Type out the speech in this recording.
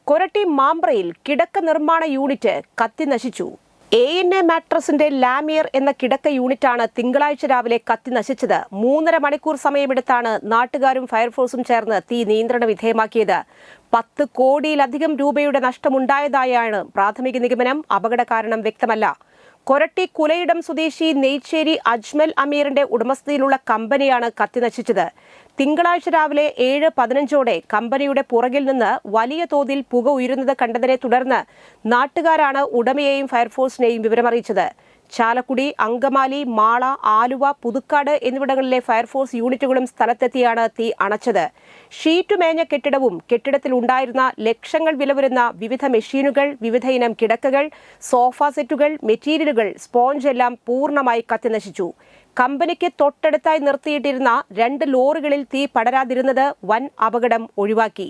കൊരട്ടി മാമ്പ്രയിൽ കിടക്ക നിർമ്മാണ യൂണിറ്റ് കത്തി നശിച്ചു. ANA മാട്രസിന്റെ ലാമിയർ എന്ന കിടക്ക യൂണിറ്റാണ് തിങ്കളാഴ്ച രാവിലെ കത്തി നശിച്ചത്. 3.5 മണിക്കൂർ സമയമെടുത്താണ് നാട്ടുകാരും ഫയർഫോഴ്സും ചേർന്ന് തീ നിയന്ത്രണ വിധേയമാക്കിയത്. 10 കോടിയിലധികം രൂപയുടെ നഷ്ടമുണ്ടായതായാണ് പ്രാഥമിക നിഗമനം. അപകട കാരണം വ്യക്തമല്ല. കൊരട്ടി കുലയിടം സ്വദേശി നെയ്ച്ചേരി അജ്മൽ അമീറിന്റെ ഉടമസ്ഥതയിലുള്ള കമ്പനിയാണ് കത്തി നശിച്ചത്. തിങ്കളാഴ്ച രാവിലെ 7:15ഓടെ കമ്പനിയുടെ പുറകിൽ നിന്ന് വലിയ തോതിൽ പുക ഉയരുന്നത് കണ്ടതിനെ തുടർന്ന് നാട്ടുകാരാണ് ഉടമയെയും ഫയർഫോഴ്സിനെയും വിവരമറിയിച്ചത്. ചാലക്കുടി, അങ്കമാലി, മാള, ആലുവ, പുതുക്കാട് എന്നിവിടങ്ങളിലെ ഫയർഫോഴ്സ് യൂണിറ്റുകളും സ്ഥലത്തെത്തിയാണ് തീ അണച്ചത്. ഷീറ്റ് മേഞ്ഞ കെട്ടിടവും കെട്ടിടത്തിൽ ഉണ്ടായിരുന്ന ലക്ഷങ്ങൾ വില വരുന്ന വിവിധ മെഷീനുകൾ, വിവിധ ഇനം കിടക്കകൾ, സോഫ സെറ്റുകൾ, മെറ്റീരിയലുകൾ, സ്പോഞ്ച് എല്ലാം പൂർണ്ണമായി കത്തിനശിച്ചു. കമ്പനിക്ക് തൊട്ടടുത്തായി നിർത്തിയിട്ടിരുന്ന 2 ലോറികളിൽ തീ പടരാതിരുന്നത് വൻ അപകടം ഒഴിവാക്കി.